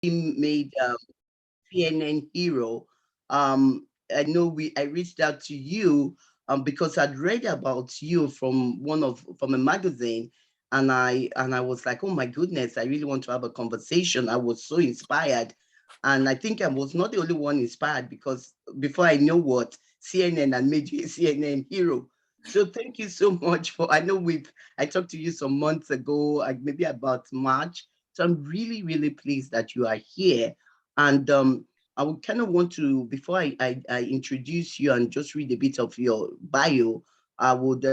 made CNN hero. I know I reached out to you because I'd read about you from a magazine, and I was like, oh my goodness, I really want to have a conversation. I was so inspired, and I think I was not the only one inspired because before I know what CNN and made you a CNN hero. So thank you so much for. I know I talked to you some months ago, like maybe about March. So I'm really really pleased that you are here, and I would kind of want to, before I introduce you and just read a bit of your bio, I would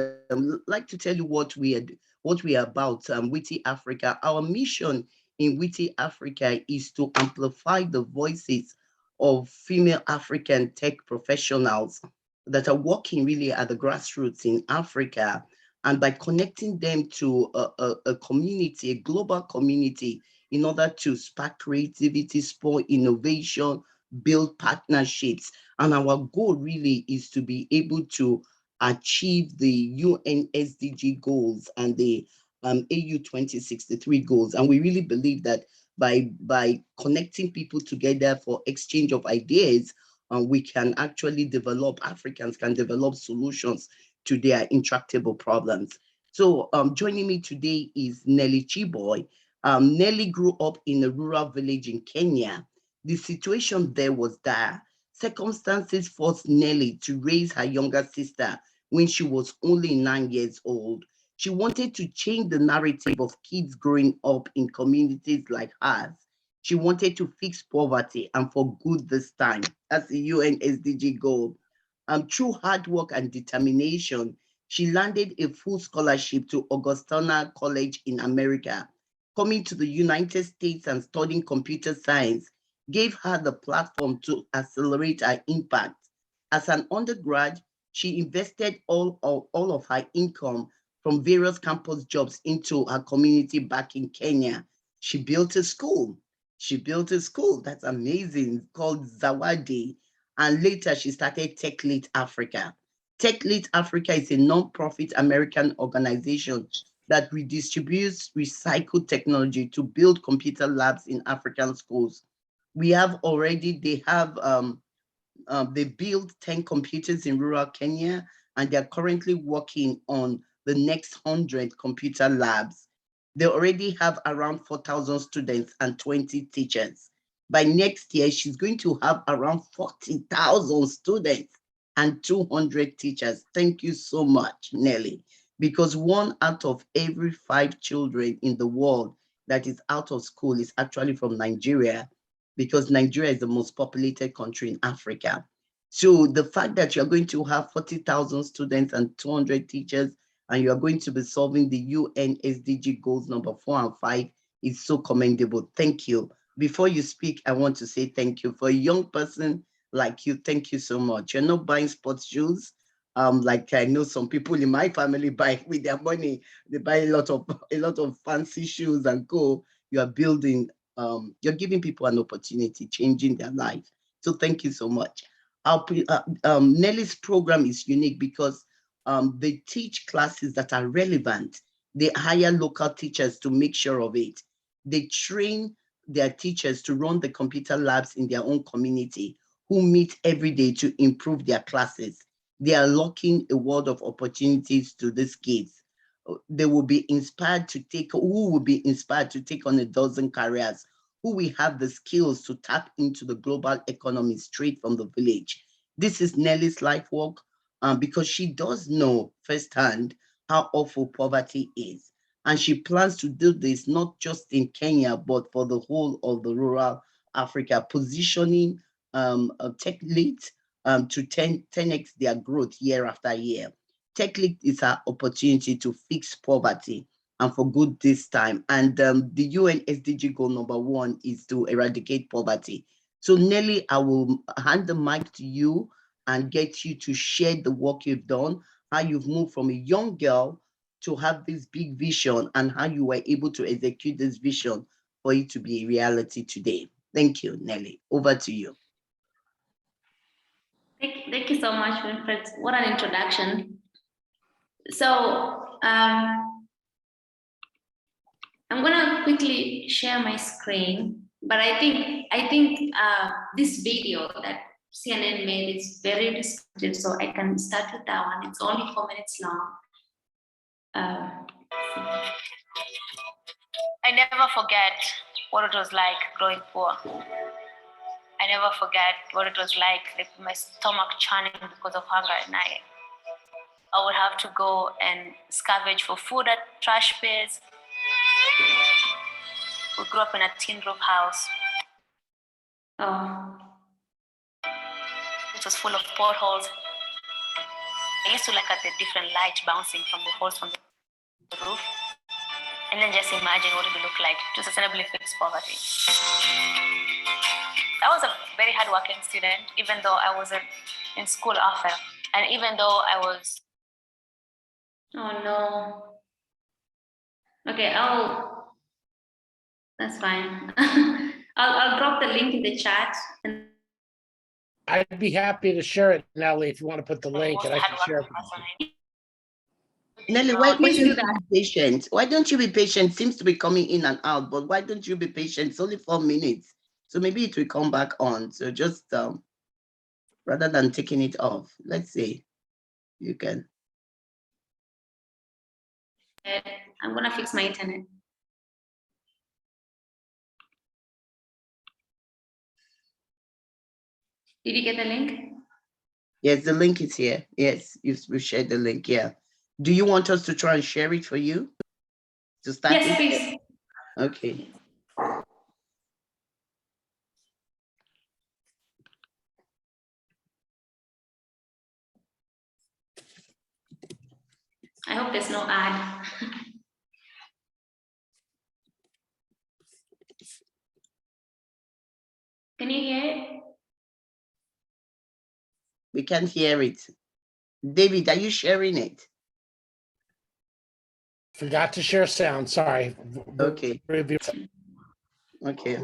like to tell you what we are about, WITI Africa. Our mission in WITI Africa is to amplify the voices of female African tech professionals that are working really at the grassroots in Africa. And by connecting them to a community, a global community, in order to spark creativity, spur innovation, build partnerships. And our goal really is to be able to achieve the UN SDG goals and the AU 2063 goals. And we really believe that by connecting people together for exchange of ideas, we can actually Africans can develop solutions to their intractable problems. So joining me today is Nelly Chiboy. Nelly grew up in a rural village in Kenya. The situation there was dire. Circumstances forced Nelly to raise her younger sister when she was only 9 years old. She wanted to change the narrative of kids growing up in communities like hers. She wanted to fix poverty and for good this time. That's the UN SDG goal. Through hard work and determination, she landed a full scholarship to Augustana College in America. Coming to the United States and studying computer science gave her the platform to accelerate her impact. As an undergrad, she invested all of her income from various campus jobs into her community back in Kenya. She built a school. She built a school that's amazing called Zawadi. And later she started Tech Lead Africa. Tech Lead Africa is a non-profit American organization that redistributes recycled technology to build computer labs in African schools. They built 10 computers in rural Kenya, and they're currently working on the next 100 computer labs. They already have around 4,000 students and 20 teachers. By next year, she's going to have around 40,000 students and 200 teachers. Thank you so much, Nelly, because 1 out of every 5 children in the world that is out of school is actually from Nigeria, because Nigeria is the most populated country in Africa. So the fact that you're going to have 40,000 students and 200 teachers, and you're going to be solving the UN SDG goals number 4 and 5 is so commendable. Thank you. Before you speak, I want to say thank you. For a young person like you, thank you so much. You're not buying sports shoes. Like I know some people in my family buy with their money, they buy a lot of fancy shoes and go. You are building you're giving people an opportunity, changing their life. So thank you so much. Nelly's program is unique because they teach classes that are relevant. They hire local teachers to make sure of it. They train their teachers to run the computer labs in their own community, who meet every day to improve their classes. They are locking a world of opportunities to these kids. Who will be inspired to take on a dozen careers, who will have the skills to tap into the global economy straight from the village. This is Nelly's life work, because she does know firsthand how awful poverty is. And she plans to do this not just in Kenya, but for the whole of the rural Africa, positioning tech leads to 10x their growth year after year. TechLeak is our opportunity to fix poverty and for good this time. And the UN SDG goal number 1 is to eradicate poverty. So Nelly, I will hand the mic to you and get you to share the work you've done, how you've moved from a young girl to have this big vision and how you were able to execute this vision for it to be a reality today. Thank you, Nelly. Over to you. Thank you so much, Winfred. What an introduction. So I'm gonna quickly share my screen but I think this video that CNN made is very descriptive, so I can start with that one. It's only 4 minutes long. I never forget what it was like growing poor. I never forget what it was like my stomach churning because of hunger at night. I would have to go and scavenge for food at trash pits. We grew up in a tin roof house. It was full of potholes. I used to look at the different light bouncing from the holes from the roof, and then just imagine what it would look like to sustainably fix poverty. I was a very hardworking student, even though I wasn't in school often, and even though I was. Oh no. Okay, that's fine. I'll drop the link in the chat. And I'd be happy to share it, Nelly, if you want to put the link, and I can share it. Nelly, why don't you be patient? Why don't you be patient? Seems to be coming in and out, but why don't you be patient? It's only 4 minutes, so maybe it will come back on. So just rather than taking it off, let's see. You can. I'm gonna fix my internet. Did you get the link? Yes, the link is here. Yes, we've shared the link. Yeah. Do you want us to try and share it for you to start? Yes, please. Okay. I hope there's no ad. Can you hear it? We can't hear it. David, are you sharing it? Forgot to share sound, sorry. Okay. Okay.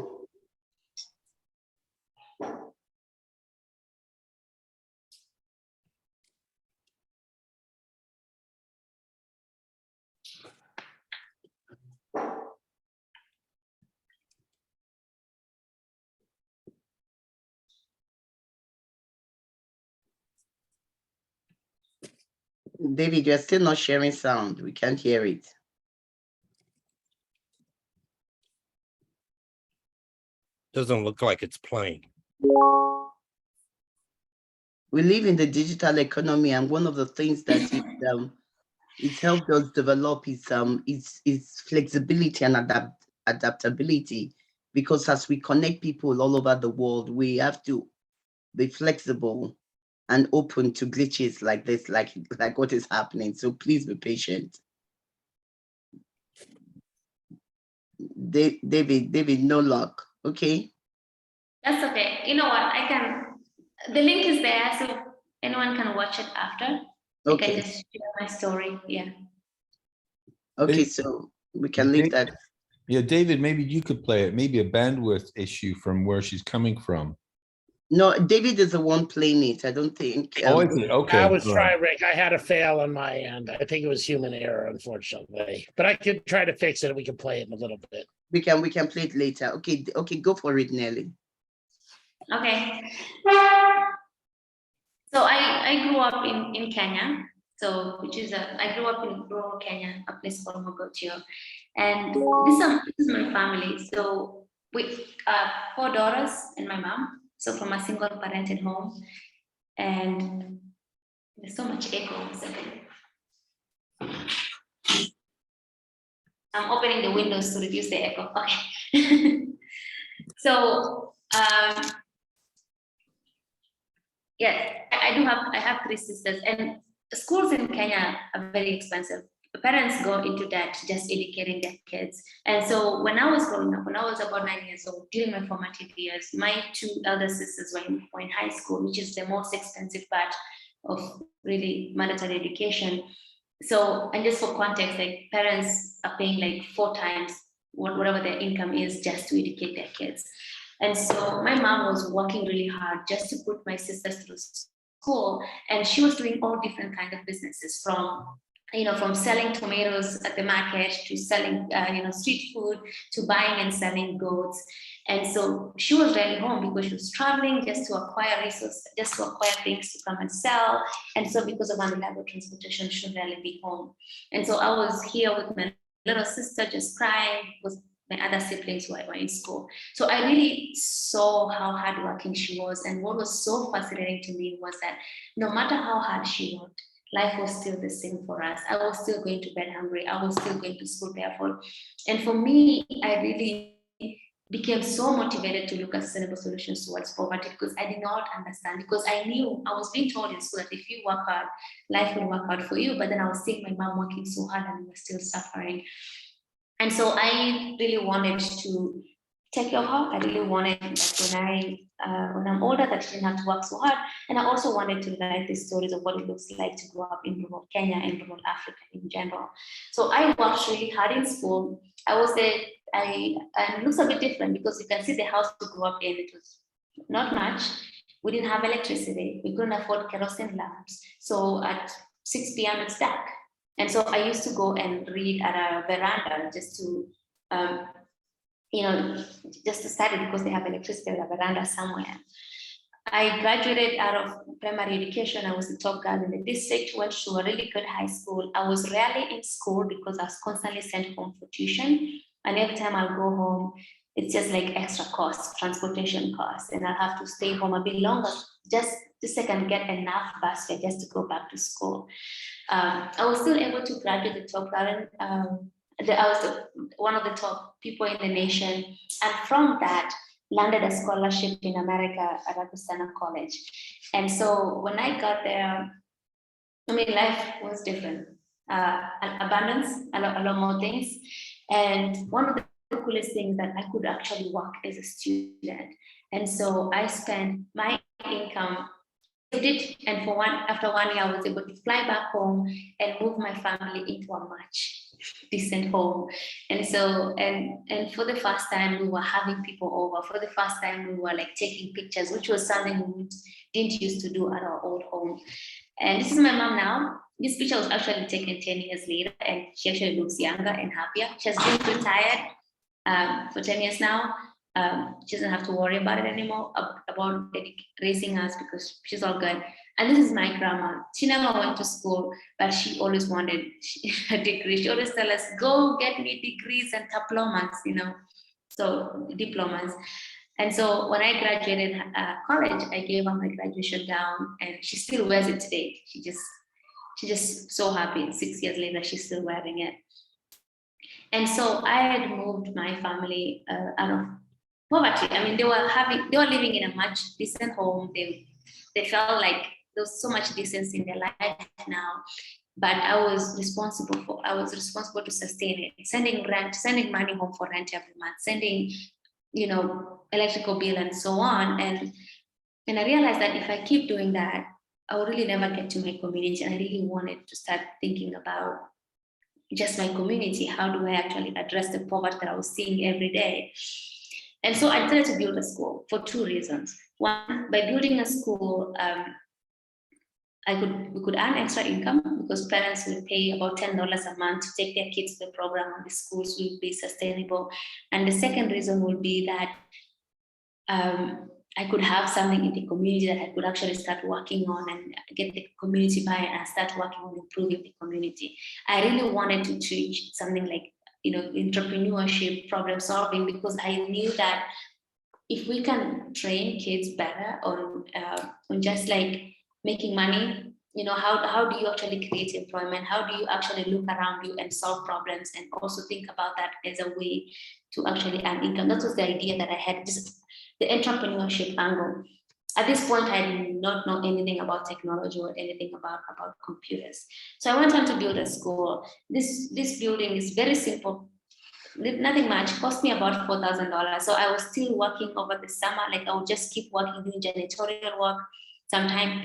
David, you're still not sharing sound. We can't hear it. Doesn't look like it's playing. We live in the digital economy, and one of the things that it's helped us develop is flexibility and adaptability. Because as we connect people all over the world, we have to be flexible and open to glitches like this, like what is happening. So please be patient. David, no luck. Okay. That's okay. You know what? The link is there, so anyone can watch it after. Okay. I can just share my story. Yeah. Okay, so we can leave that. Yeah, David, maybe you could play it. Maybe a bandwidth issue from where she's coming from. No, David is the one playing it. I don't think. Oh, is it? Okay. I was trying, Rick. I had a fail on my end. I think it was human error, unfortunately. But I could try to fix it, and we can play it in a little bit. We can play it later. Okay, go for it, Nelly. Okay. So I grew up in Kenya. So I grew up in rural Kenya, a place called Mogotio. And this is my family. So with 4 daughters and my mom. So from a single parented home. And there's so much echo. I'm opening the windows to reduce the echo. Okay. So yeah, I have 3 sisters, and schools in Kenya are very expensive. Parents go into debt just educating their kids. And so when I was growing up, when I was about 9 years old, during my formative years, my 2 elder sisters were in high school, which is the most expensive part of really mandatory education. So, and just for context, like parents are paying like 4 times whatever their income is just to educate their kids. And so my mom was working really hard just to put my sisters through school, and she was doing all different kinds of businesses, from selling tomatoes at the market to selling street food to buying and selling goats. And so she was rarely home because she was traveling just to acquire resources, just to acquire things to come and sell. And so because of unreliable transportation, she would rarely be home. And so I was here with my little sister just crying because my other siblings were in school. So I really saw how hardworking she was. And what was so fascinating to me was that no matter how hard she worked, life was still the same for us. I was still going to bed hungry. I was still going to school barefoot. And for me, I really became so motivated to look at sustainable solutions towards poverty because I did not understand, because I knew, I was being told in school that if you work hard, life will work out for you. But then I was seeing my mom working so hard and we were still suffering. And so I really wanted to take care of her. I really wanted that when I'm older, that she didn't have to work so hard. And I also wanted to write the stories of what it looks like to grow up in rural Kenya and rural Africa in general. So I worked really hard in school. I was there. And it looks a bit different because you can see the house we grew up in. It was not much. We didn't have electricity. We couldn't afford kerosene lamps. So at 6 p.m. it's dark. And so I used to go and read at a veranda just to, just to study because they have electricity at a veranda somewhere. I graduated out of primary education. I was the top girl in the district, went to a really good high school. I was rarely in school because I was constantly sent home for tuition. And every time I'll go home, it's just like extra costs, transportation costs, and I'll have to stay home a bit longer just so I can get enough bus fare just to go back to school. I was still able to graduate the top girl. I was one of the top people in the nation. And from that, landed a scholarship in America at Augustana College. And so when I got there, I mean, life was different. Abundance, a lot more things. And one of the coolest things that I could actually work as a student. And so I spent my income, and after 1 year, I was able to fly back home and move my family into a much decent home. And so, and for the first time, we were having people over. For the first time, we were like taking pictures, which was something we didn't used to do at our old home. And this is my mom now. This picture was actually taken 10 years later, and she actually looks younger and happier. She has been retired for 10 years now. She doesn't have to worry about it anymore, about raising us, because she's all good. And this is my grandma. She never went to school, but she always wanted a degree. She always tell us, go get me degrees and diplomas, so diplomas. And so when I graduated college, I gave her my graduation gown, and she still wears it today. She's just so happy. 6 years later, she's still wearing it. And so I had moved my family out of poverty. I mean, they were living in a much decent home. They felt like there was so much distance in their life now, but I was responsible to sustain it, sending money home for rent every month, sending, electrical bill and so on. And I realized that if I keep doing that, I would really never get to my community. And I really wanted to start thinking about just my community. How do I actually address the poverty that I was seeing every day? And so I decided to build a school for two reasons. One, by building a school, we could earn extra income because parents would pay about $10 a month to take their kids to the program, and the schools will be sustainable. And the second reason would be that I could have something in the community that I could actually start working on and get the community buy-in and start working on improving the community. I really wanted to teach something like, entrepreneurship, problem solving, because I knew that if we can train kids better on just like making money, how do you actually create employment? How do you actually look around you and solve problems, and also think about that as a way to actually earn income? That was the idea that I had, just the entrepreneurship angle. At this point, I did not know anything about technology or anything about computers. So I went on to build a school. This building is very simple, nothing much, cost me about $4,000. So I was still working over the summer. Like I would just keep working, doing janitorial work, sometimes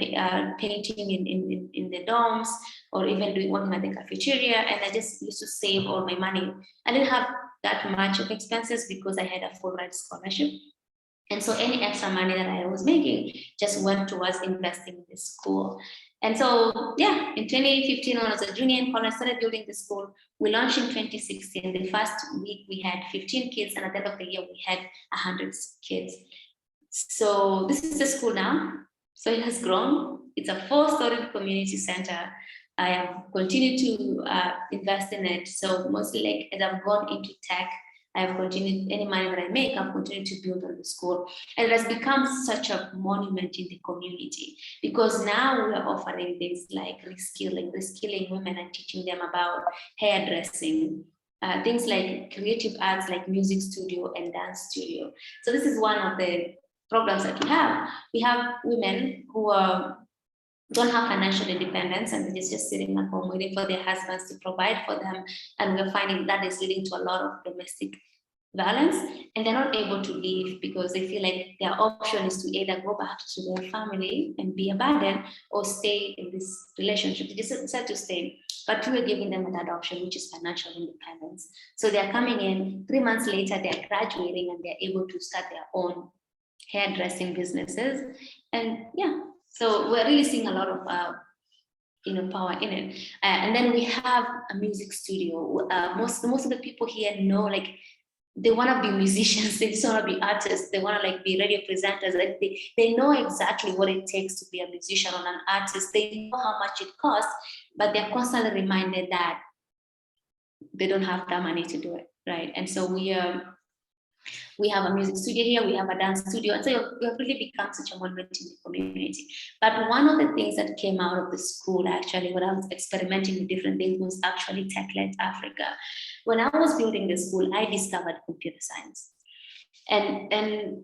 painting in the dorms, or even working at the cafeteria. And I just used to save all my money. I didn't have that much of expenses because I had a full ride scholarship. And so any extra money that I was making just went towards investing in the school. And so, yeah, in 2015, when I was a junior in college, I started building the school. We launched in 2016. The first week, we had 15 kids, and at the end of the year, we had 100 kids. So this is the school now. So it has grown. It's a 4-story community center. I have continued to invest in it. So mostly, like, as I've gone into tech, I have continued, any money that I make, I've continued to build on the school. And it has become such a monument in the community, because now we are offering things like reskilling women and teaching them about hairdressing, things like creative arts, like music studio and dance studio. So this is one of the programs that we have. We have women who don't have financial independence, and they're just sitting at home waiting for their husbands to provide for them. And we're finding that is leading to a lot of domestic violence, and they're not able to leave because they feel like their option is to either go back to their family and be a burden, or stay in this relationship. They just decide to stay, but we are giving them that option, which is financial independence. So they're coming in 3 months later, they're graduating, and they're able to start their own hairdressing businesses. And yeah, so we're really seeing a lot of power in it. And then we have a music studio. Most of the people here know, like, they want to be musicians, they just want to be artists, they want to, like, be radio presenters. Like, they know exactly what it takes to be a musician or an artist. They know how much it costs, but they're constantly reminded that they don't have that money to do it, right? And so we have a music studio here, we have a dance studio, and so we have really become such a monument in the community. But one of the things that came out of the school, actually, when I was experimenting with different things, was actually Tech-led Africa. When I was building the school, I discovered computer science. And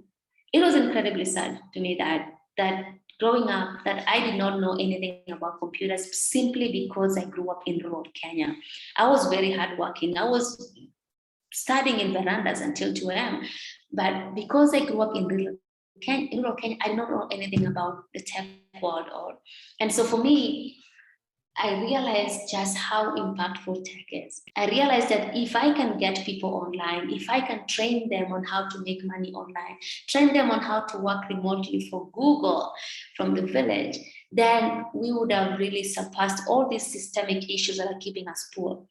it was incredibly sad to me that growing up, that I did not know anything about computers, simply because I grew up in rural Kenya. I was very hardworking. I was studying in verandas until 2 a.m. But because I grew up in rural Kenya, I did not know anything about the tech world. And so for me, I realized just how impactful tech is. I realized that if I can get people online, if I can train them on how to make money online, train them on how to work remotely for Google from the village, then we would have really surpassed all these systemic issues that are keeping us poor.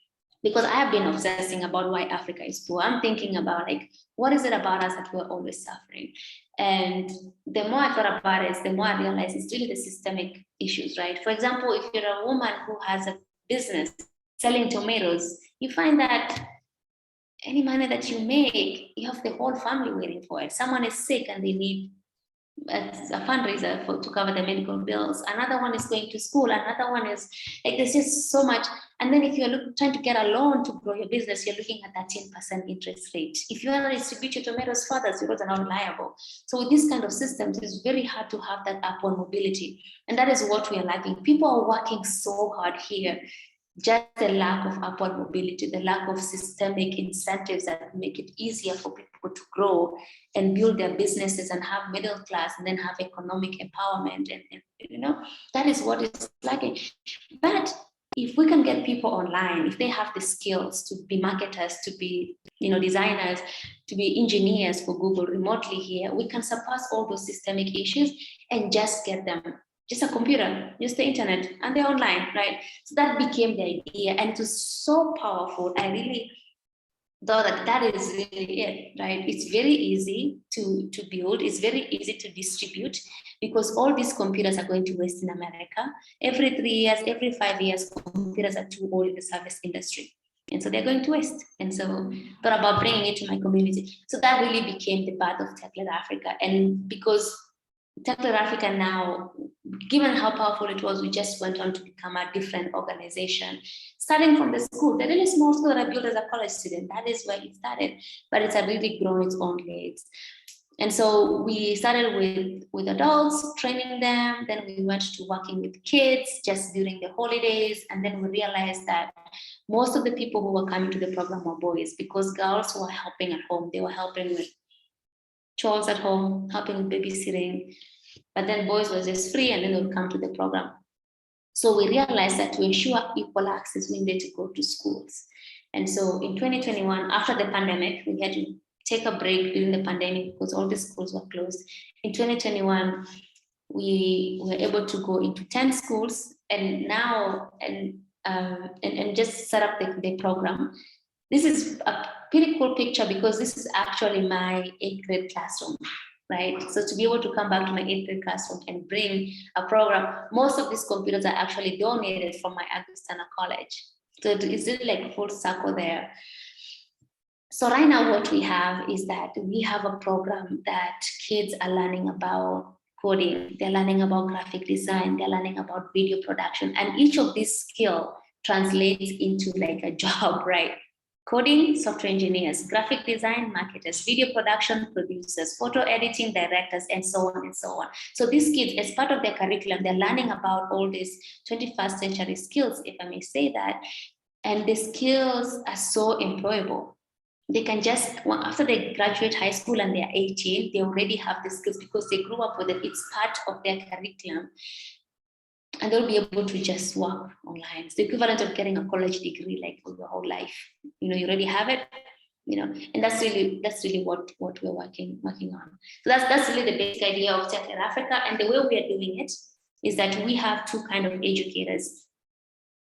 Because I have been obsessing about why Africa is poor. I'm thinking about, like, what is it about us that we're always suffering? And the more I thought about it, the more I realized it's really the systemic issues, right? For example, if you're a woman who has a business selling tomatoes, you find that any money that you make, you have the whole family waiting for it. Someone is sick and they need a fundraiser to cover the medical bills. Another one is going to school. Another one is, like, there's just so much. And then if you're trying to get a loan to grow your business, you're looking at 13% interest rate. If you want to distribute your tomatoes further, your roads are not reliable. So with this kind of systems, it's very hard to have that upward mobility. And that is what we are lacking. People are working so hard here. Just the lack of upward mobility, the lack of systemic incentives that make it easier for people to grow and build their businesses and have middle class and then have economic empowerment. And that is what is lacking. But if we can get people online, if they have the skills to be marketers, to be designers, to be engineers for Google remotely here, we can surpass all those systemic issues and just get them just a computer, just the internet, and they're online, right? So that became the idea, and it was so powerful. I really thought that is really it, right? It's very easy to build. It's very easy to distribute, because all these computers are going to waste in America. Every 3 years, every 5 years, computers are too old in the service industry. And so they're going to waste. And so I thought about bringing it to my community. So that really became the birth of Tech-led Africa. And because Tech-led Africa now, given how powerful it was, we just went on to become a different organization. Starting from the school, the really small school that I built as a college student, that is where it started, but it's really grown its own legs. And so we started with adults, training them, then we went to working with kids just during the holidays, and then we realized that most of the people who were coming to the program were boys, because girls were helping at home. They were helping with chores at home, helping with babysitting, but then boys was just free, and then they would come to the program. So we realized that to ensure equal access, we needed to go to schools. And so in 2021, after the pandemic, we had to take a break during the pandemic because all the schools were closed. In 2021, we were able to go into 10 schools and now and just set up the program. This is a pretty cool picture because this is actually my 8th grade classroom, right? So to be able to come back to my 8th grade classroom and bring a program, most of these computers are actually donated from my Augustana College. So it's really like full circle there. So right now what we have is that we have a program that kids are learning about coding, they're learning about graphic design, they're learning about video production, and each of these skills translates into like a job, right? Coding, software engineers, graphic design, marketers, video production, producers, photo editing, directors, and so on and so on. So these kids, as part of their curriculum, they're learning about all these 21st century skills, if I may say that, and the skills are so employable. They can just, after they graduate high school and they're 18, they already have the skills because they grew up with it. It's part of their curriculum. And they'll be able to just work online. It's the equivalent of getting a college degree like for your whole life. You already have it, and that's really what we're working on. So that's really the basic idea of Tech in Africa. And the way we are doing it is that we have two kind of educators.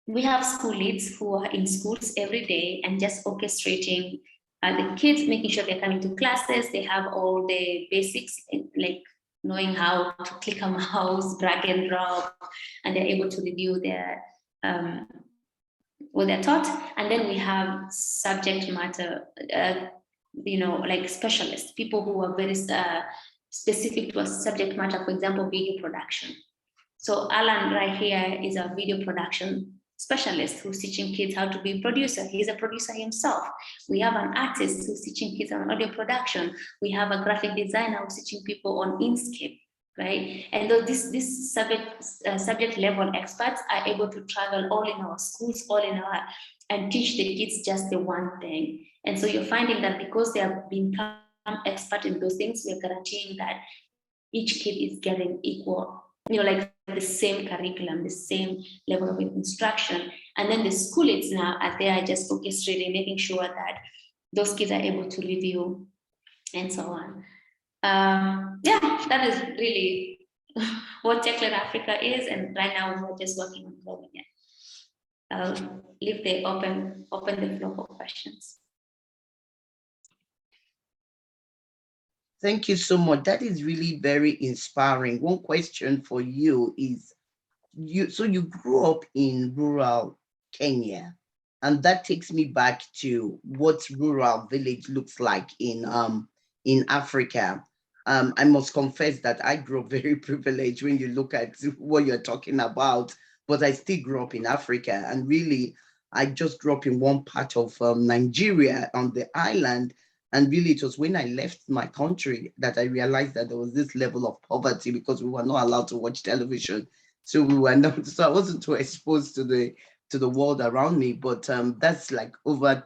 We have school leads who are in schools every day and just orchestrating the kids, making sure they're coming to classes, they have all the basics, like knowing how to click a mouse, drag and drop, and they're able to review their what they're taught. And then we have subject matter, like specialists, people who are very specific to a subject matter, for example, video production. So Alan right here is a video production specialist who's teaching kids how to be a producer. He's a producer himself. We have an artist who's teaching kids on audio production. We have a graphic designer who's teaching people on Inkscape, right? And these subject level experts are able to travel all in our schools, and teach the kids just the one thing. And so you're finding that because they have become expert in those things, we're guaranteeing that each kid is getting equal, like the same curriculum, the same level of instruction. And then the school leads now are there just orchestrating, making sure that those kids are able to review and so on. That is really what Techlet Africa is. And right now we're just working on growing it. I'll leave the open the floor for questions. Thank you so much. That is really very inspiring. One question for you is, you grew up in rural Kenya, and that takes me back to what rural village looks like in Africa. I must confess that I grew up very privileged when you look at what you're talking about, but I still grew up in Africa, and really, I just grew up in one part of Nigeria on the island. And really, it was when I left my country that I realized that there was this level of poverty because we were not allowed to watch television. So we were not, so I wasn't too exposed to the world around me. But that's like over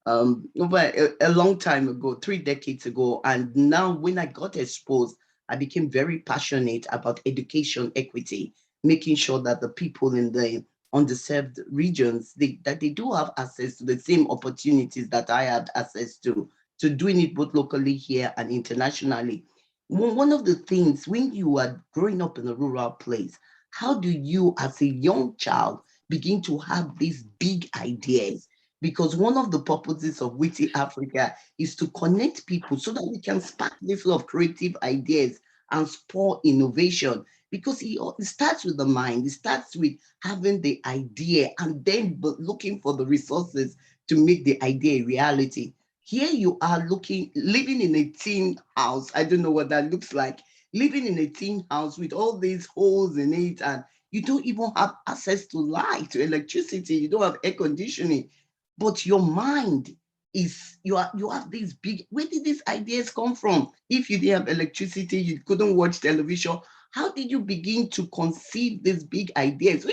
a long time ago, 3 decades ago. And now when I got exposed, I became very passionate about education equity, making sure that the people in the underserved regions, that they do have access to the same opportunities that I had access to doing it both locally here and internationally. One of the things, when you are growing up in a rural place, how do you, as a young child, begin to have these big ideas? Because one of the purposes of WITI Africa is to connect people so that we can spark this sort of creative ideas and spur innovation. Because it starts with the mind, it starts with having the idea and then looking for the resources to make the idea a reality. Here you are living in a tin house. I don't know what that looks like. Living in a tin house with all these holes in it, and you don't even have access to light, to electricity. You don't have air conditioning, but your mind is, you have these big, where did these ideas come from? If you didn't have electricity, you couldn't watch television. How did you begin to conceive these big ideas?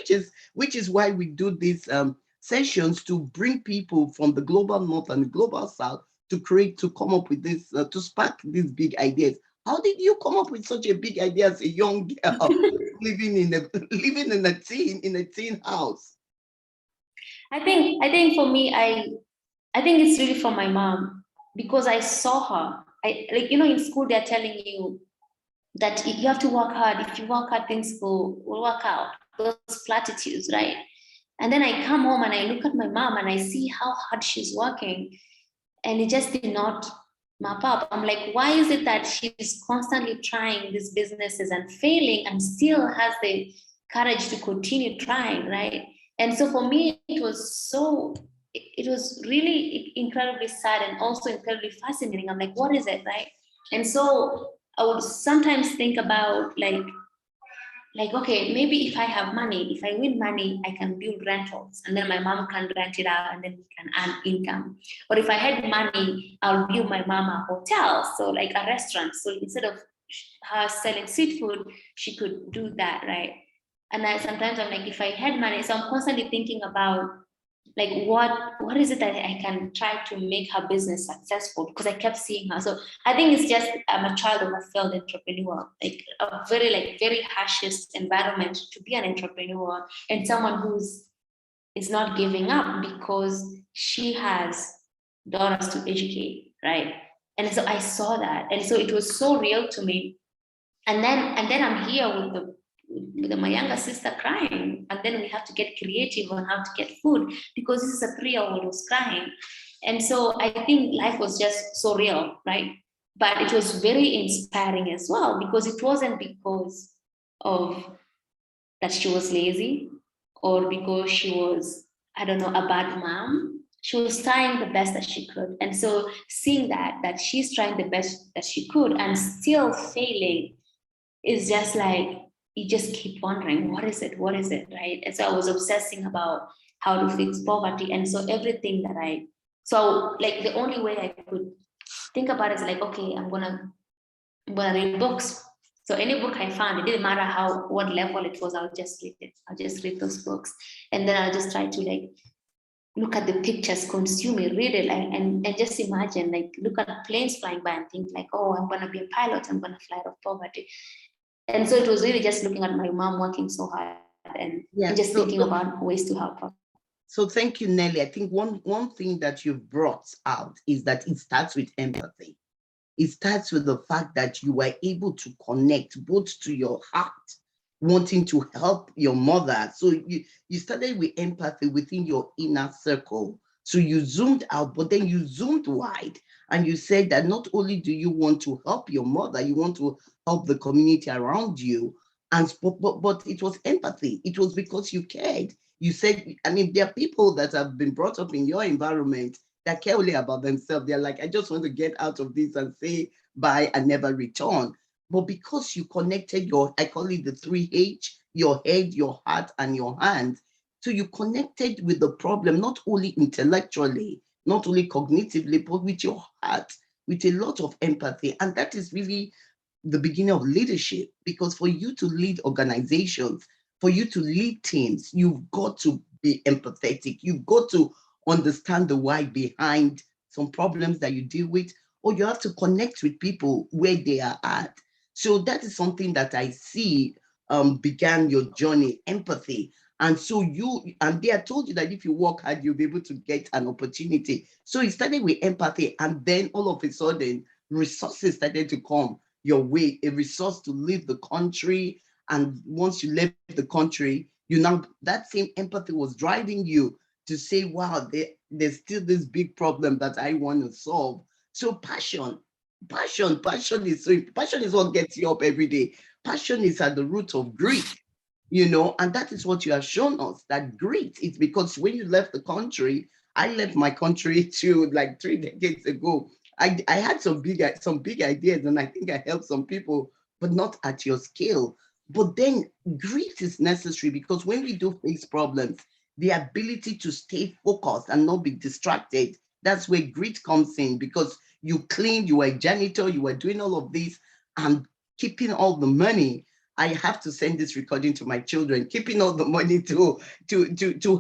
Which is why we do these sessions, to bring people from the global north and the global south to come up with this, to spark these big ideas. How did you come up with such a big idea as a young girl living in a tin house? I think for me, I think it's really from my mom, because I saw her. In school they're telling you that you have to work hard. If you work hard, things will work out. those platitudes, right? And then I come home and I look at my mom and I see how hard she's working, and it just did not map up. I'm like, why is it that she's constantly trying these businesses and failing and still has the courage to continue trying, right? And so for me, it was really incredibly sad and also incredibly fascinating. I'm like, what is it, right? And so I would sometimes think about like, okay, maybe if I have money, if I win money, I can build rentals and then my mom can rent it out and then we can earn income. Or if I had money, I'll build my mom a hotel, so like a restaurant. So instead of her selling street food, she could do that, right? And sometimes I'm like, if I had money, so I'm constantly thinking about like what is it that I can try to make her business successful, because I kept seeing her. So I think it's just I'm a child of a failed entrepreneur, like a very harshest environment to be an entrepreneur, and someone is not giving up because she has daughters to educate, right? And so I saw that, and so it was so real to me. And then I'm here with my younger sister crying, and then we have to get creative on how to get food because this is a 3-year-old who's crying. And so I think life was just so real, right? But it was very inspiring as well, because it wasn't because of that she was lazy or because she was, I don't know, a bad mom. She was trying the best that she could. And so seeing that she's trying the best that she could and still failing is just like, you just keep wondering, what is it, right? And so I was obsessing about how to fix poverty. And so everything that so like the only way I could think about it is like, okay, I'm gonna read books. So any book I found, it didn't matter what level it was, I'll just read it. I'll just read those books. And then I'll just try to like look at the pictures, consume it, read it, and just imagine, like look at planes flying by and think like, oh, I'm gonna be a pilot, I'm gonna fly out of poverty. And so it was really just looking at my mom working so hard and just thinking about ways to help her. So thank you, Nelly. I think one thing that you've brought out is that it starts with empathy. It starts with the fact that you were able to connect both to your heart, wanting to help your mother. So you started with empathy within your inner circle. So you zoomed out, but then you zoomed wide and you said that not only do you want to help your mother, you want to help the community around you. And but it was empathy. It was because you cared. You said, I mean, there are people that have been brought up in your environment that care only about themselves. They're like, I just want to get out of this and say bye and never return. But because you connected I call it the 3H, your head, your heart, and your hand. So you connected with the problem, not only intellectually, not only cognitively, but with your heart, with a lot of empathy. And that is really the beginning of leadership, because for you to lead organizations, for you to lead teams, you've got to be empathetic. You've got to understand the why behind some problems that you deal with, or you have to connect with people where they are at. So that is something that I see began your journey, empathy. And so they are told you that if you work hard, you'll be able to get an opportunity. So it started with empathy, and then all of a sudden, resources started to come your way, a resource to leave the country. And once you left the country, that same empathy was driving you to say, wow, there's still this big problem that I want to solve. So passion is what gets you up every day. Passion is at the root of grit, and that is what you have shown us, that grit is because when you left the country, I left my country too, like 3 decades ago. I had some big ideas, and I think I helped some people, but not at your scale. But then grit is necessary, because when we do face problems, the ability to stay focused and not be distracted, that's where grit comes in, because you cleaned, you were a janitor, you were doing all of this and keeping all the money. I have to send this recording to my children, keeping all the money to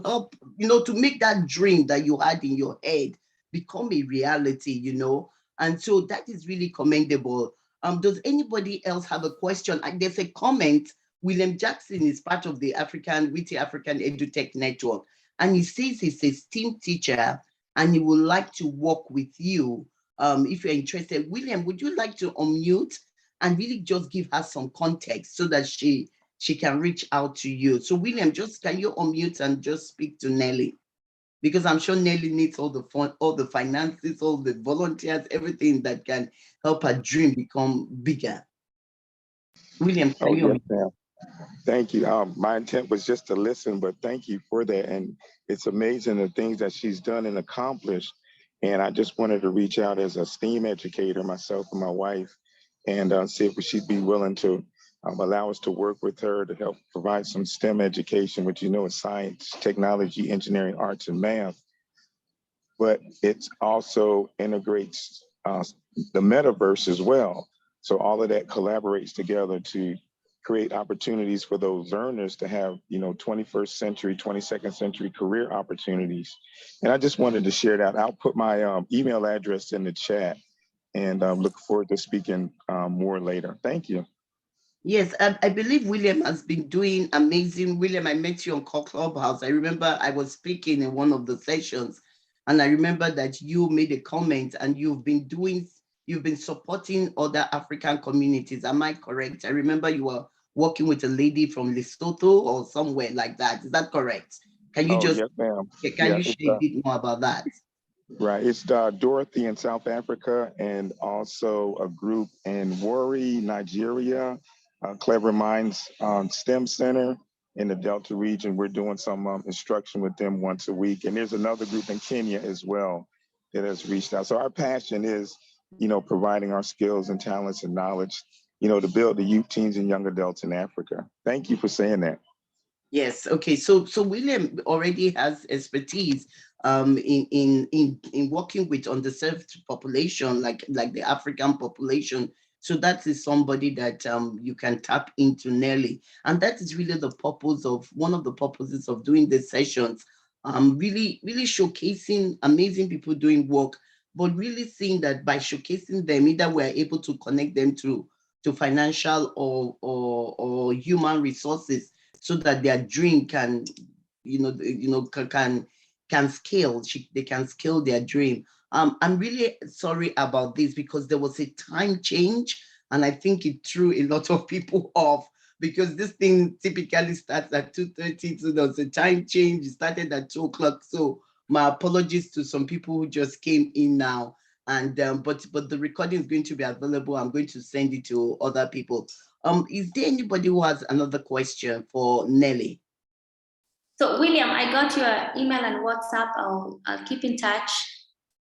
help, to make that dream that you had in your head become a reality, And so that is really commendable. Does anybody else have a question? There's a comment. William Jackson is part of the WITI African EduTech Network, and he says he's a STEAM teacher and he would like to work with you if you're interested. William, would you like to unmute and really just give her some context so that she she can reach out to you. So William, just can you unmute and just speak to Nelly? Because I'm sure Nelly needs all the fun, all the finances, all the volunteers, everything that can help her dream become bigger. William, can Oh, you yes, ma'am. Thank you. My intent was just to listen, but thank you for that. And it's amazing the things that she's done and accomplished. And I just wanted to reach out as a STEAM educator, myself and my wife, and see if she'd be willing to allow us to work with her to help provide some STEM education, which you know is science, technology, engineering, arts, and math. But it also integrates the metaverse as well. So all of that collaborates together to create opportunities for those learners to have, 21st century, 22nd century career opportunities. And I just wanted to share that. I'll put my email address in the chat, and look forward to speaking more later. Thank you. Yes, I believe William has been doing amazing. William, I met you on Clubhouse. I remember I was speaking in one of the sessions, and I remember that you made a comment, and you've been supporting other African communities. Am I correct? I remember you were working with a lady from Lesotho or somewhere like that. Is that correct? Can you Oh, just, yes, ma'am. can you It's, share a bit more about that? right. It's Dorothy in South Africa, and also a group in Warri, Nigeria, Clever Minds STEM Center in the Delta region. We're doing some instruction with them once a week. And there's another group in Kenya as well that has reached out. So our passion is, providing our skills and talents and knowledge, to build the youth, teens, and young adults in Africa. Thank you for saying that. Yes. Okay. So William already has expertise in working with underserved population, like the African population. So that is somebody that you can tap into, Nelly, and that is really the purpose of one of the purposes of doing these sessions. Really showcasing amazing people doing work, but really seeing that by showcasing them, either we're able to connect them to financial or human resources, so that their dream can, can scale. They can scale their dream. I'm really sorry about this because there was a time change, and I think it threw a lot of people off because this thing typically starts at 2:30. So there was a time change. It started at 2 o'clock. So my apologies to some people who just came in now. And but the recording is going to be available. I'm going to send it to other people. Is there anybody who has another question for Nelly? So William, I got your email and WhatsApp. I'll keep in touch.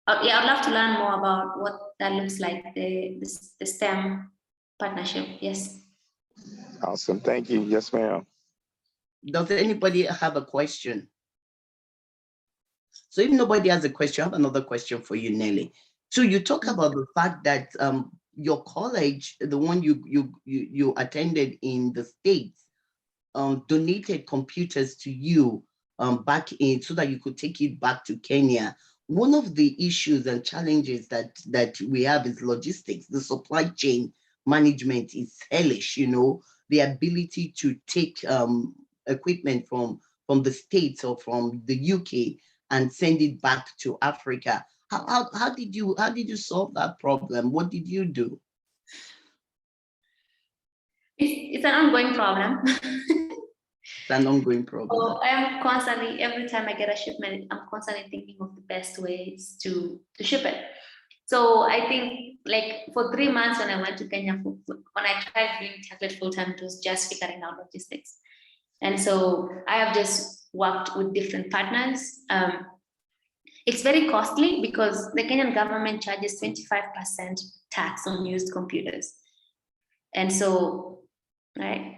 Yeah, I'd love to learn more about what that looks like, the STEM partnership. Yes. Awesome. Thank you. Yes, ma'am. Does anybody have a question? So if nobody has a question, I have another question for you, Nelly. So you talk about the fact that your college, the one you attended in the States, donated computers to you back in so that you could take it back to Kenya. One of the issues and challenges that we have is logistics. The supply chain management is hellish, the ability to take equipment from the States or from the UK and send it back to Africa. How did you solve that problem? What did you do? It's an ongoing problem. It's an ongoing problem. So I am constantly, every time I get a shipment, I'm constantly thinking of the best ways to ship it. So I think like for 3 months when I went to Kenya, when I tried doing chocolate full time, it was just figuring out logistics. And so I have just worked with different partners. It's very costly because the Kenyan government charges 25% tax on used computers. And so, right,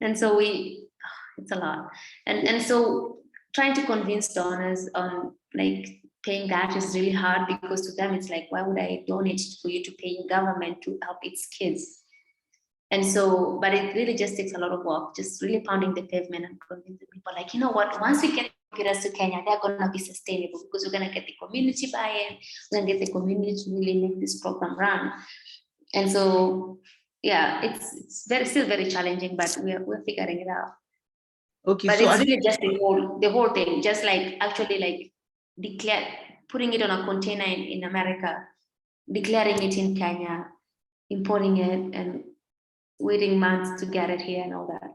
and so it's a lot. And so trying to convince donors on like paying that is really hard because to them it's like, why would I donate for you to pay your government to help its kids? And so, but it really just takes a lot of work, just really pounding the pavement and convincing people like, you know what, once we get computers to Kenya, they're going to be sustainable because we're going to get the community buy-in, we're going to get the community to really make this program run. And so, yeah, it's still very challenging, but we're figuring it out. Okay, but so it's really just the whole thing, just like actually like putting it on a container in America, declaring it in Kenya, importing it, and waiting months to get it here and all that.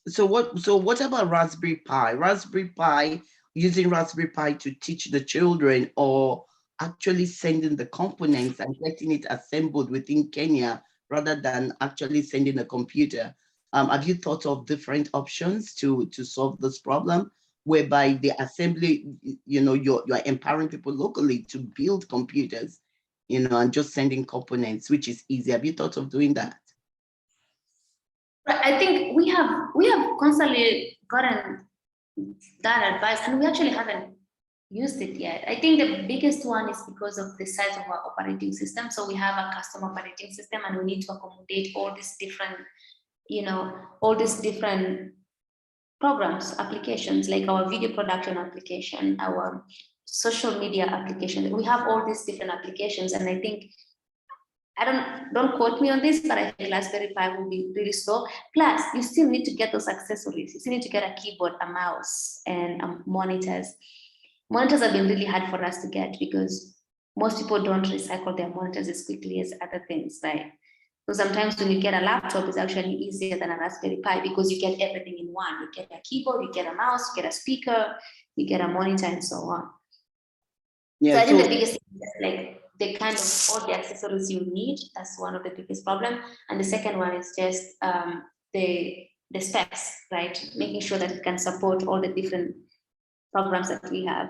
So what about Raspberry Pi? Raspberry Pi, using Raspberry Pi to teach the children, or actually sending the components and getting it assembled within Kenya rather than actually sending a computer? Have you thought of different options to solve this problem, whereby the assembly, you're empowering people locally to build computers, and just sending components, which is easy? Have you thought of doing that? I think we have constantly gotten that advice, and we actually haven't used it yet. I think the biggest one is because of the size of our operating system. So we have a custom operating system, and we need to accommodate all these different, programs, applications, like our video production application, our social media application. We have all these different applications, and I think, don't quote me on this, but I think Raspberry Pi will be really slow. Plus, you still need to get those accessories. You still need to get a keyboard, a mouse, and monitors. Monitors have been really hard for us to get because most people don't recycle their monitors as quickly as other things, right? So sometimes when you get a laptop, it's actually easier than a Raspberry Pi because you get everything in one. You get a keyboard, you get a mouse, you get a speaker, you get a monitor, and so on. Yeah, so I think the biggest thing is like the kind of all the accessories you need. That's one of the biggest problems. And the second one is just the specs, right? Making sure that it can support all the different programs that we have.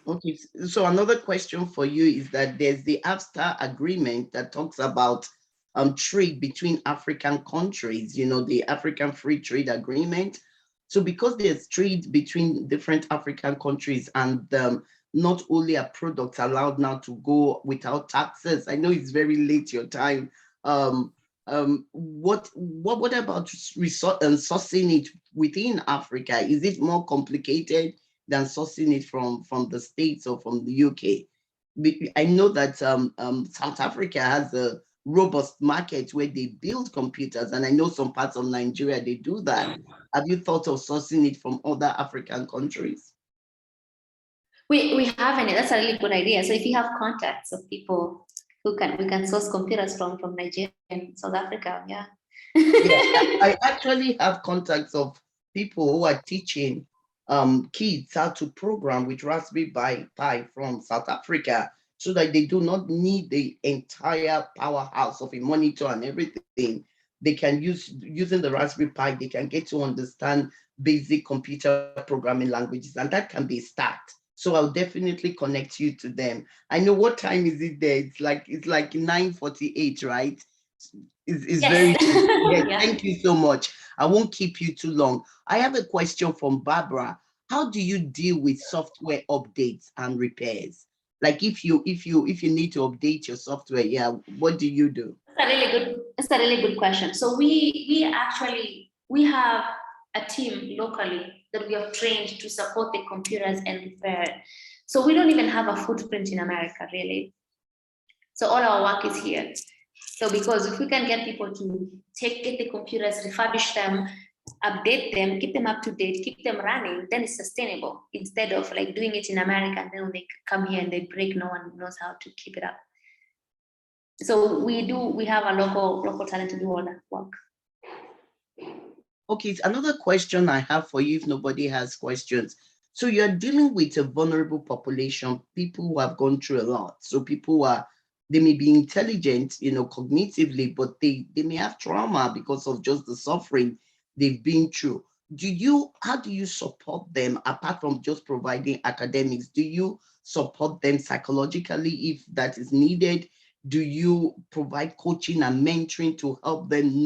Okay, so another question for you is that there's the AFTA agreement that talks about trade between African countries, the African Free Trade Agreement. So because there's trade between different African countries, and not only are products allowed now to go without taxes, I know it's very late your time. What about sourcing it within Africa? Is it more complicated than sourcing it from the States or from the UK? I know that South Africa has a robust market where they build computers, and I know some parts of Nigeria, they do that. Have you thought of sourcing it from other African countries? We haven't. That's a really good idea. So if you have contacts of people we can source computers from Nigeria and South Africa, yeah. Yeah, I actually have contacts of people who are teaching kids how to program with Raspberry Pi from South Africa, so that they do not need the entire powerhouse of a monitor and everything. They can using the Raspberry Pi, they can get to understand basic computer programming languages, and that can be a start. So I'll definitely connect you to them. I know, what time is it there? It's like 9:48, right? It's Yes. very yeah, Yeah. Thank you so much. I won't keep you too long. I have a question from Barbara. How do you deal with software updates and repairs? Like if you need to update your software, yeah, what do you do? That's a really good question. So we have a team locally that we have trained to support the computers and repair. So we don't even have a footprint in America, really. So all our work is here. So because if we can get people to get the computers, refurbish them, update them, keep them up to date, keep them running, then it's sustainable, instead of like doing it in America and then when they come here and they break, no one knows how to keep it up. So we have a local talent to do all that work. Okay, another question I have for you, if nobody has questions. So you're dealing with a vulnerable population, people who have gone through a lot. So people they may be intelligent, cognitively, but they may have trauma because of just the suffering they've been through. How do you support them, apart from just providing academics? Do you support them psychologically if that is needed? Do you provide coaching and mentoring to help them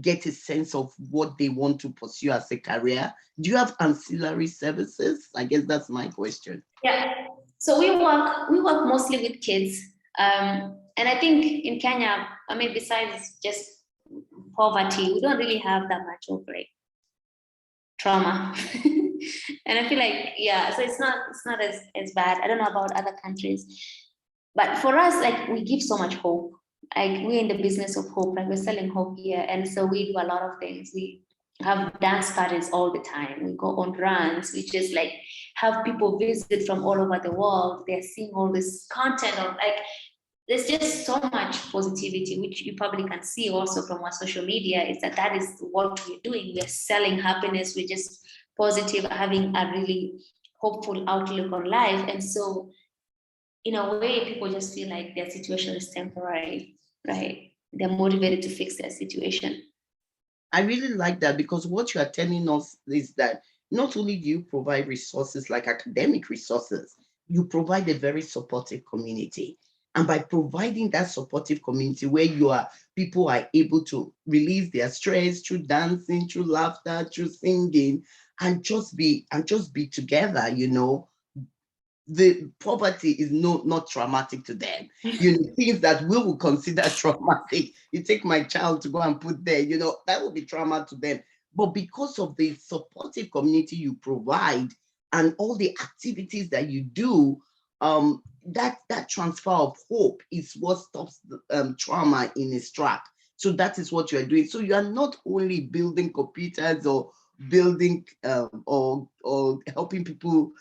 get a sense of what they want to pursue as a career? Do you have ancillary services? I guess that's my question. Yeah, so we work mostly with kids. And I think in Kenya, I mean, besides just poverty, we don't really have that much of like trauma. And I feel like, yeah, so it's not as bad. I don't know about other countries, but for us, like, we give so much hope. Like, we're in the business of hope, like we're selling hope here. And so we do a lot of things. We have dance parties all the time. We go on runs. We just like have people visit from all over the world. They're seeing all this content of like, there's just so much positivity, which you probably can see also from our social media, is that is what we're doing. We're selling happiness. We're just positive, having a really hopeful outlook on life. And so in a way, people just feel like their situation is temporary, right? They're motivated to fix their situation. I really like that, because what you are telling us is that not only do you provide resources like academic resources, you provide a very supportive community. And by providing that supportive community where people are able to release their stress through dancing, through laughter, through singing, and just be together, the poverty is not traumatic to them. Things that we will consider traumatic. You take my child to go and put there, that will be trauma to them. But because of the supportive community you provide and all the activities that you do, that transfer of hope is what stops trauma in its track. So that is what you are doing. So you are not only building computers or building or helping people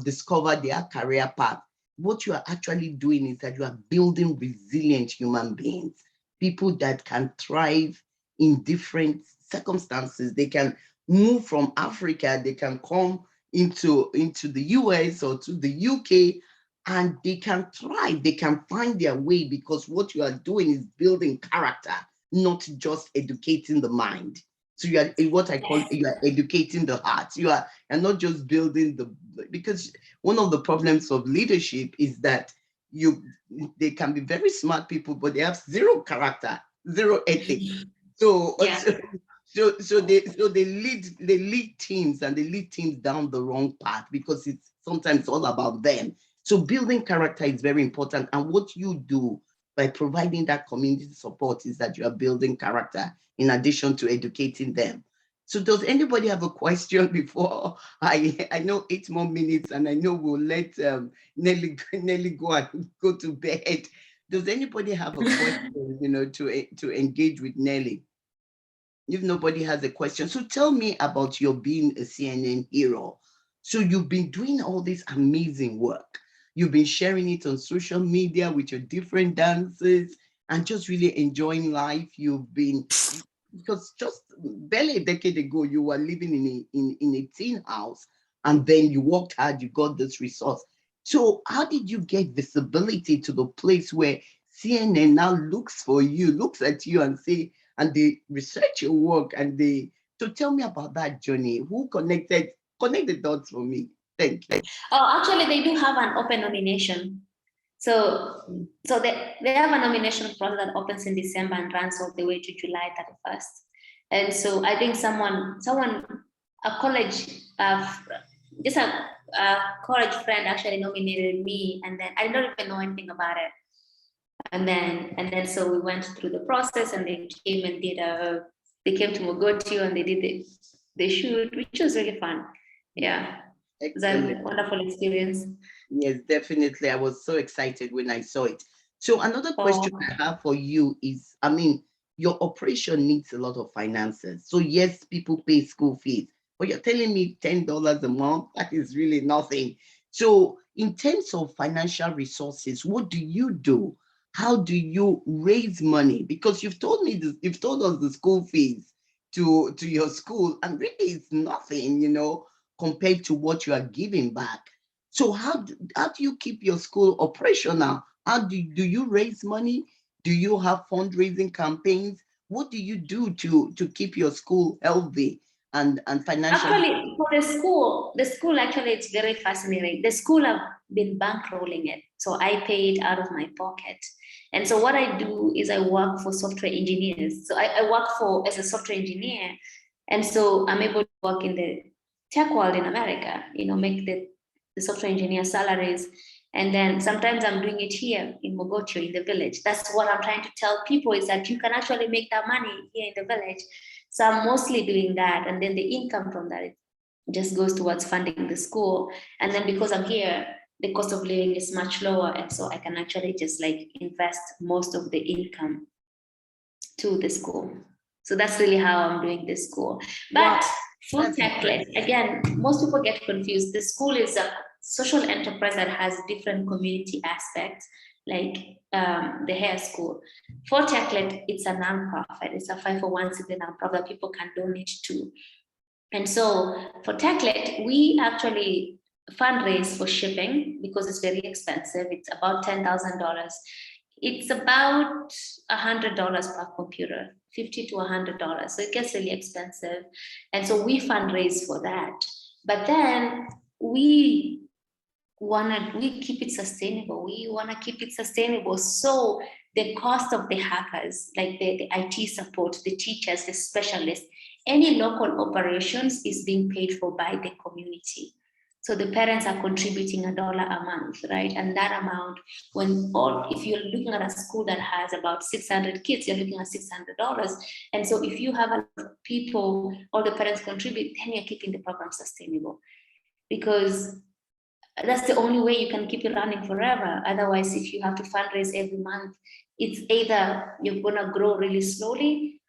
discover their career path. What you are actually doing is that you are building resilient human beings, people that can thrive in different circumstances. They can move from Africa, they can come into the US or to the UK, and they can thrive, they can find their way, because what you are doing is building character, not just educating the mind. So you are what I call, you are educating the heart. You are not just building because one of the problems of leadership is that they can be very smart people, but they have zero character, zero ethics. So Yeah. so they lead teams, and they lead teams down the wrong path, because it's sometimes all about them. So building character is very important. And what you do by providing that community support is that you are building character in addition to educating them. So does anybody have a question before I know 8 more minutes, and I know we'll let Nelly go and go to bed. Does anybody have a question, to engage with Nelly? If nobody has a question, so tell me about your being a CNN hero. So you've been doing all this amazing work. You've been sharing it on social media with your different dances and just really enjoying life. You've been, because just barely a decade ago, you were living in a teen house, and then you worked hard, you got this resource. So how did you get visibility to the place where CNN now looks at you and say, and they research your work, and so tell me about that journey. Who connect the dots for me? Thank you. Oh, actually, they do have an open nomination. So they have a nomination process that opens in December and runs all the way to July 31st. And so I think a college, just a college friend actually nominated me, and then I don't even know anything about it. And then so we went through the process, and they came and they came to Mogotio, and they did the shoot, which was really fun. Yeah. It was a wonderful experience. Yes, definitely. I was so excited when I saw it. So another question I have for you is, your operation needs a lot of finances. So yes, people pay school fees, but you're telling me $10 a month, that is really nothing. So in terms of financial resources, what do you do? How do you raise money? Because you've told us the school fees to your school, and really it's nothing, compared to what you are giving back. So how do you keep your school operational? How do you raise money? Do you have fundraising campaigns? What do you do to keep your school healthy and financially? Actually, for the school actually, it's very fascinating. The school have been bankrolling it, so I pay it out of my pocket. And so what I do is I work for software engineers. So I work as a software engineer, and so I'm able to work in the tech world in America, make the software engineer salaries. And then sometimes I'm doing it here in Mogotio, in the village. That's what I'm trying to tell people, is that you can actually make that money here in the village. So I'm mostly doing that. And then the income from that, it just goes towards funding the school. And then because I'm here, the cost of living is much lower. And so I can actually just invest most of the income to the school. So that's really how I'm doing this school. But full techless, again, most people get confused. The school is a social enterprise that has different community aspects. like the hair school. For Techlet, it's a nonprofit. It's a 501c3 nonprofit that people can donate to. And so for Techlet, we actually fundraise for shipping because it's very expensive. It's about $10,000. It's about $100 per computer, $50 to $100. So it gets really expensive. And so we fundraise for that. But then we keep it sustainable. We want to keep it sustainable. So the cost of the hackers, like the IT support, the teachers, the specialists, any local operations is being paid for by the community. So the parents are contributing $1 a month, right? And that amount, if you're looking at a school that has about 600 kids, you're looking at $600. And so if you have a lot of people, all the parents contribute, then you're keeping the program sustainable. Because that's the only way you can keep it running forever. Otherwise, if you have to fundraise every month, it's either you're gonna grow really slowly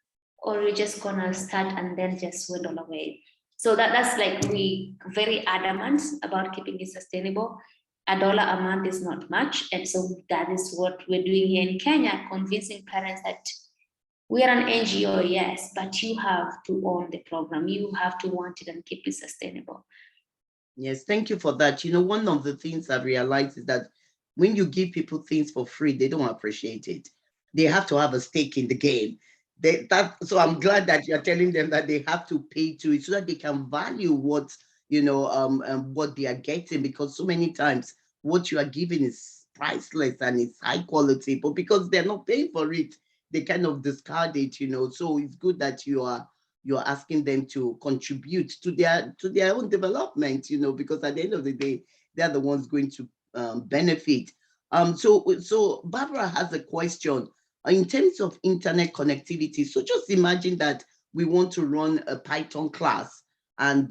or you're just gonna start and then just dwindle away. So that's like we very adamant about keeping it sustainable. $1 a month is not much. And so that is what we're doing here in Kenya, convincing parents that we are an NGO, yes, but you have to own the program. You have to want it and keep it sustainable. Yes, thank you for that. You know, one of the things I've realized is that when you give people things for free, they don't appreciate it. They have to have a stake in the game. So I'm glad that you're telling them that they have to pay to it so that they can value what, what they are getting, because so many times what you are giving is priceless and it's high quality, but because they're not paying for it, they kind of discard it, So it's good that you're asking them to contribute to their own development, because at the end of the day, they're the ones going to benefit. So Barbara has a question in terms of internet connectivity. So just imagine that we want to run a Python class and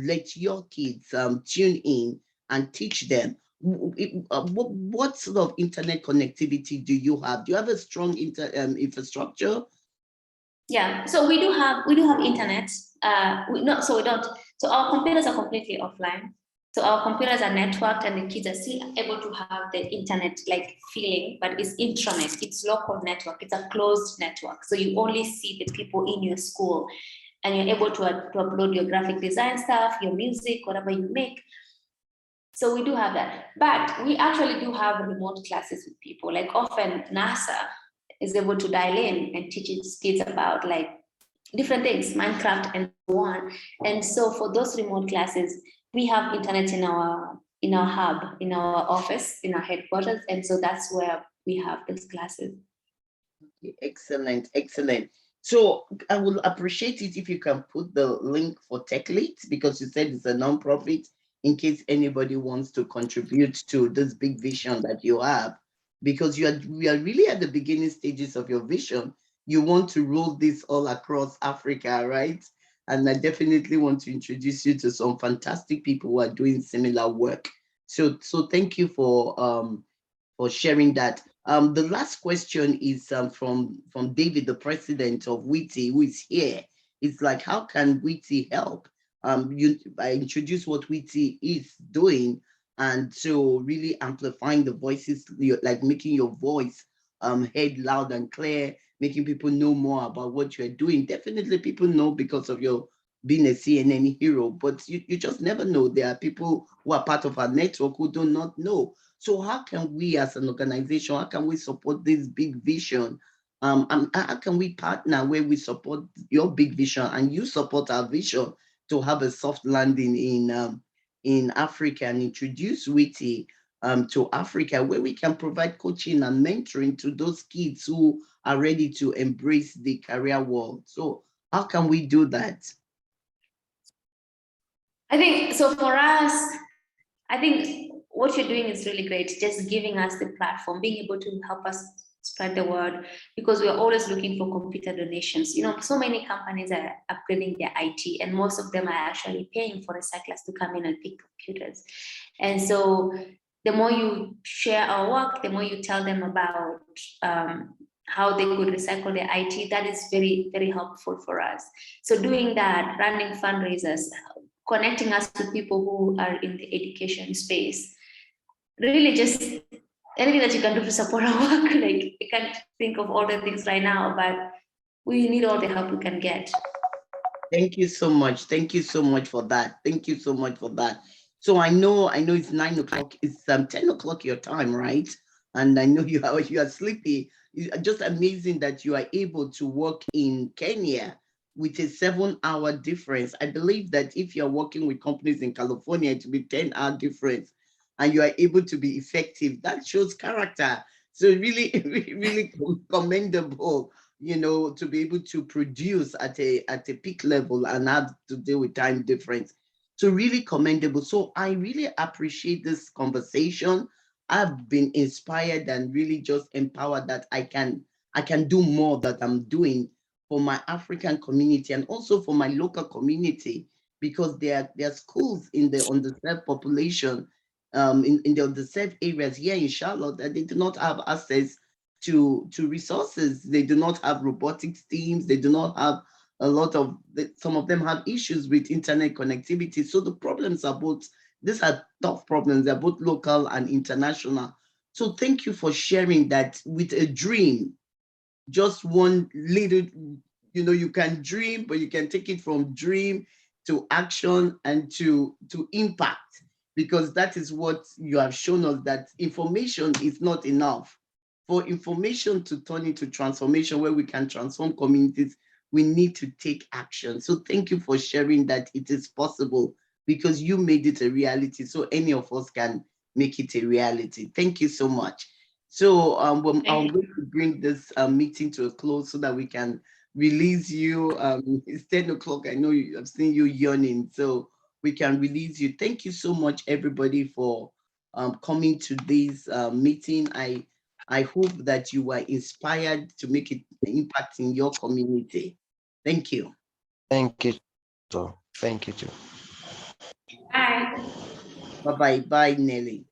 let your kids tune in and teach them. What sort of internet connectivity do you have? Do you have a strong infrastructure? Yeah, so we do have internet. So our computers are completely offline. So our computers are networked and the kids are still able to have the internet like feeling, but it's intranet, it's local network, it's a closed network. So you only see the people in your school and you're able to upload your graphic design stuff, your music, whatever you make. So we do have that, but we actually do have remote classes with people. Like often NASA is able to dial in and teach its kids about like different things, Minecraft and so on. And so for those remote classes, we have internet in our hub, in our office, in our headquarters. And so that's where we have those classes. Okay, excellent, excellent. So I will appreciate it if you can put the link for Techlit, because you said it's a nonprofit, in case anybody wants to contribute to this big vision that you have, because we are really at the beginning stages of your vision. You want to roll this all across Africa, right? And I definitely want to introduce you to some fantastic people who are doing similar work. So thank you for sharing that. The last question is from David, the president of WITI, who is here. It's like, how can WITI help? I introduce what WITI is doing, and so really amplifying the voices, like making your voice heard loud and clear, making people know more about what you're doing. Definitely people know because of your being a CNN hero, but you just never know. There are people who are part of our network who do not know. So how can we as an organization, how can we support this big vision? And how can we partner where we support your big vision and you support our vision to have a soft landing in Africa and introduce WITI to Africa, where we can provide coaching and mentoring to those kids who are ready to embrace the career world? So how can we do that? I think, so for us, I think what you're doing is really great, just giving us the platform, being able to help us spread the word, because we're always looking for computer donations. So many companies are upgrading their IT, and most of them are actually paying for recyclers to come in and pick computers. And so the more you share our work, the more you tell them about how they could recycle their IT, that is very, very helpful for us. So doing that, running fundraisers, connecting us to people who are in the education space, really just anything that you can do to support our work. Like, I can't think of all the things right now, but we need all the help we can get. Thank you so much. Thank you so much for that. Thank you so much for that. So I know it's 9 o'clock. It's 10 o'clock your time, right? And I know you are sleepy. It's just amazing that you are able to work in Kenya with a 7-hour difference. I believe that if you're working with companies in California, it will be 10-hour difference, and you are able to be effective. That shows character. So really, really commendable, to be able to produce at a peak level and have to deal with time difference. So really commendable. So I really appreciate this conversation. I've been inspired and really just empowered that I can do more that I'm doing for my African community and also for my local community, because there are schools in the underserved population, in the underserved areas here in Charlotte, that they do not have access to resources. They do not have robotics teams. They do not have a lot of, some of them have issues with internet connectivity. So the problems are both, these are tough problems. They're both local and international. So thank you for sharing that with a dream. Just one little, you can dream, but you can take it from dream to action and to impact, because that is what you have shown us, that information is not enough. For information to turn into transformation where we can transform communities, we need to take action. So thank you for sharing that it is possible, because you made it a reality. So any of us can make it a reality. Thank you so much. So I'm going to bring this meeting to a close so that we can release you. It's 10 o'clock. I know I've seen you yawning, so we can release you. Thank you so much, everybody, for coming to this meeting. I hope that you were inspired to make an impact in your community. Thank you. Thank you. So thank you too. Bye. Bye-bye. Bye, Nelly.